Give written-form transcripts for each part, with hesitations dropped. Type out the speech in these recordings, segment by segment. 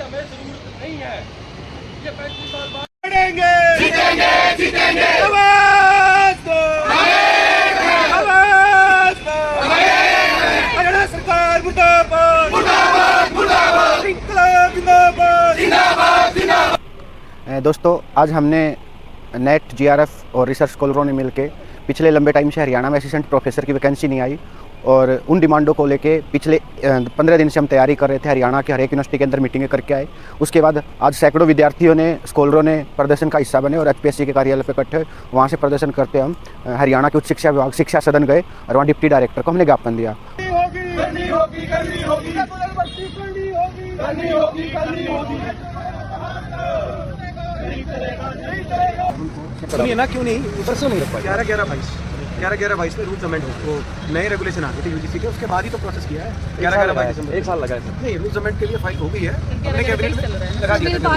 हमें जरूरत नहीं है। ये 35 साल बाद लड़ेंगे, जीतेंगे जीतेंगे आवाज दो, आवाज दो, हरियाणा सरकार मुर्दाबाद, मुर्दाबाद मुर्दाबाद इंकलाब जिंदाबाद। जिंदाबाद जिंदाबाद। दोस्तों, आज हमने नेट जीआरएफ और रिसर्च स्कॉलरों ने मिलकर पिछले लंबे टाइम से हरियाणा में असिस्टेंट प्रोफेसर की वैकेंसी नहीं आई और उन डिमांडों को लेके पिछले 15 दिन से हम तैयारी कर रहे थे। हरियाणा के हर एक यूनिवर्सिटी के अंदर मीटिंगें करके आए। उसके बाद आज सैकड़ों विद्यार्थियों ने, स्कॉलरों ने प्रदर्शन का हिस्सा बने और एचपीएससी के कार्यालय पर इकट्ठे वहाँ से प्रदर्शन करते हम हरियाणा के उच्च शिक्षा विभाग शिक्षा सदन गए और वहाँ डिप्टी डायरेक्टर को हमने ज्ञापन दिया। करनी होगी करनी होगी करनी होगी करनी होगी। सुनिए ना, क्यों नहीं परसों नहीं रख पाए 11/22 में रूल्स अमेंड वो नए रेगुलेशन आ गए थे यूजीसी के, उसके बाद ही तो प्रोसेस किया है। 11/22 एक साल लगा है। नहीं, रूल्स अमेंड के लिए फाइल हो गई है, हमने कैबिनेट में लगा दिया था,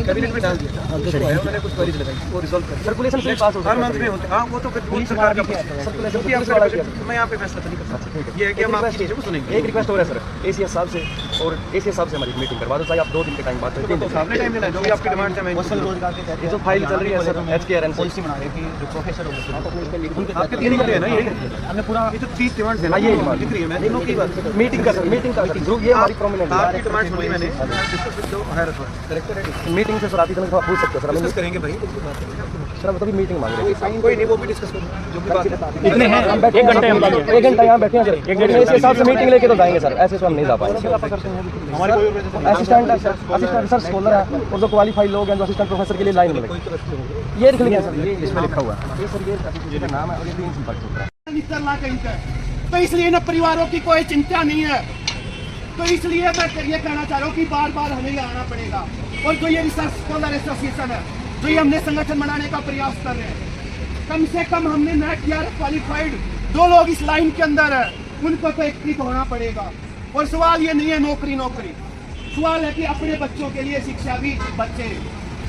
कैबिनेट में डाल दिया था, उन्होंने कुछ क्वेरीज लगाई, वो रिजॉल्व कर सर्कुलेशन से पास हो हर मंथ में होते। हाँ, वो तो फिर रूल सरकार का सर्कुलेशन, मैं यहाँ पे फैसला तो नहीं कर सकता। ये है कि हम आपकी चीज़ों को सुनेंगे। एक रिक्वेस्ट हो रहा है सर, एसीएस साहब से, और एसीएस साहब से हमारी मीटिंग करवा दो, चाहे आप 2 दिन के टाइम बात करें। तो सामने टाइम लेना है, जो भी आपकी डिमांड है। मैं रोजगार के ये जो फाइल चल रही है सर एचकेआरएन पॉलिसी बना रहे कि जो प्रोफेसर होंगे आपके 3 घंटे है ना, यही हमने पूरा ये तो 30 डिमांड्स है ना, ये डिमांड दिख रही है। मैं दोनों की बात मीटिंग का ग्रुप ये हमारी प्रोमिनेंट आपकी डिमांड सुनी मैंने, discuss with the higher authority, director है, मीटिंग से सर आती है, पूछ सकते हो सर। डिस्कस करेंगे भाई। सर हम तभी मीटिंग मांग रहे हैं। कोई नहीं, वो भी डिस्कस करेंगे जो भी बात है। इतने हैं, हम बैठे 1 घंटा यहाँ बैठे हैं सर, इसी हिसाब से मीटिंग लेके तो जाएंगे सर, ऐसे तो हम नहीं जा पाएंगे। हमारे कोई असिस्टेंट रिसर्च स्कॉलर है और जो क्वालिफाइड लोग हैं जो असिस्टेंट प्रोफेसर के लिए लाइन में लगे, ये लिख लिया सर, ये इसमें लिखा हुआ है, ये सर ये एप्लीकेशन का नाम है और ये 3 संपर्क सूत्र है। निकलना कहीं पे, तो इसलिए ना परिवारों की कोई चिंता नहीं है। तो इसलिए मैं ये कहना चाह रहा हूँ कि बार बार हमें यहाँ आना पड़ेगा। और जो ये रिसर्च स्कॉलर एसोसिएशन है, जो ये हमने संगठन बनाने का प्रयास कर रहे हैं, कम से कम हमने नेट या क्वालिफाइड 2 लोग इस लाइन के अंदर है, उनको तो एकत्रित होना पड़ेगा। और सवाल ये नहीं है नौकरी, सवाल है कि अपने बच्चों के लिए शिक्षा भी बच्चे,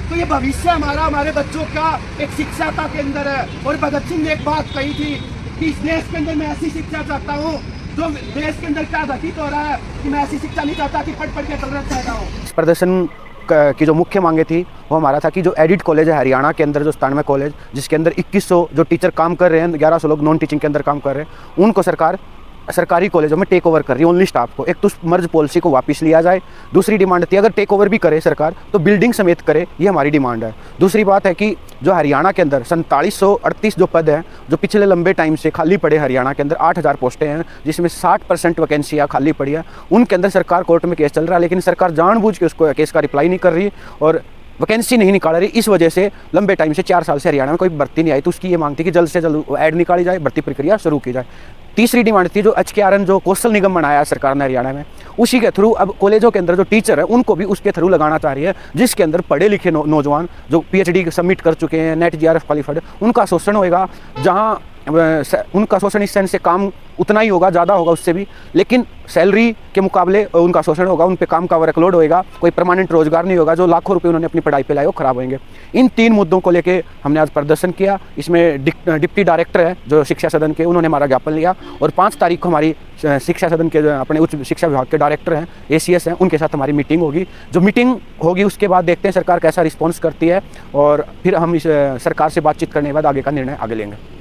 तो ये भविष्य हमारे बच्चों का एक शिक्षाता के अंदर है। और भगत सिंह ने एक बात कही थी कि इस देश के अंदर मैं ऐसी शिक्षा चाहता हूँ, जो देश के अंदर क्या घटित हो रहा है कि मैं ऐसी शिक्षा नहीं चाहता कि पढ़ के तलरत पैदा हो। इस प्रदर्शन की जो मुख्य मांगे थी वो हमारा था कि जो एडिट कॉलेज है हरियाणा के अंदर, जो 97 कॉलेज जिसके अंदर 2100 जो टीचर काम कर रहे हैं, 1100 लोग नॉन टीचिंग के अंदर काम कर रहे हैं, उनको सरकार सरकारी कॉलेजों में टेक ओवर कर रही है ओनली स्टाफ को। एक तो मर्ज पॉलिसी को वापस लिया जाए। दूसरी डिमांड थी अगर टेक ओवर भी करे सरकार तो बिल्डिंग समेत करे, ये हमारी डिमांड है। दूसरी बात है कि जो हरियाणा के अंदर 4738 जो पद हैं जो पिछले लंबे टाइम से खाली पड़े, हरियाणा के अंदर 8000 पोस्टें हैं जिसमें 60% वैकेंसियाँ खाली पड़ी है, उनके अंदर सरकार कोर्ट में केस चल रहा है, लेकिन सरकार जानबूझ के उसको केस का रिप्लाई नहीं कर रही और वैकेंसी नहीं निकाल रही। इस वजह से लंबे टाइम से 4 साल से हरियाणा में कोई भर्ती नहीं आई, तो उसकी ये मांग थी कि जल्द से जल्द ऐड निकाली जाए, भर्ती प्रक्रिया शुरू की जाए। तीसरी डिमांड थी जो एचकेआरएन जो कौशल निगम बनाया है सरकार ने हरियाणा में, उसी के थ्रू अब कॉलेजों के अंदर जो टीचर है उनको भी उसके थ्रू लगाना चाह रही है, जिसके अंदर पढ़े लिखे नौजवान जो पीएचडी सबमिट कर चुके हैं, नेट जीआरएफ क्वालिफाइड, उनका शोषण होएगा। जहाँ उनका शोषण इस सेंस से काम उतना ही होगा, ज़्यादा होगा उससे भी, लेकिन सैलरी के मुकाबले उनका शोषण होगा, उन पे काम का वर्कलोड होएगा, कोई परमानेंट रोजगार नहीं होगा। जो लाखों रुपए उन्होंने अपनी पढ़ाई पे लाए वो खराब होंगे। इन 3 मुद्दों को लेके हमने आज प्रदर्शन किया। इसमें डिप्टी डायरेक्टर है जो शिक्षा सदन के, उन्होंने हमारा ज्ञापन लिया और 5 तारीख को हमारी शिक्षा सदन के अपने उच्च शिक्षा विभाग के डायरेक्टर हैं, एसीएस हैं, उनके साथ हमारी मीटिंग होगी। जो मीटिंग होगी उसके बाद देखते हैं सरकार कैसा रिस्पॉन्स करती है और फिर हम इस सरकार से बातचीत करने के बाद आगे का निर्णय आगे लेंगे।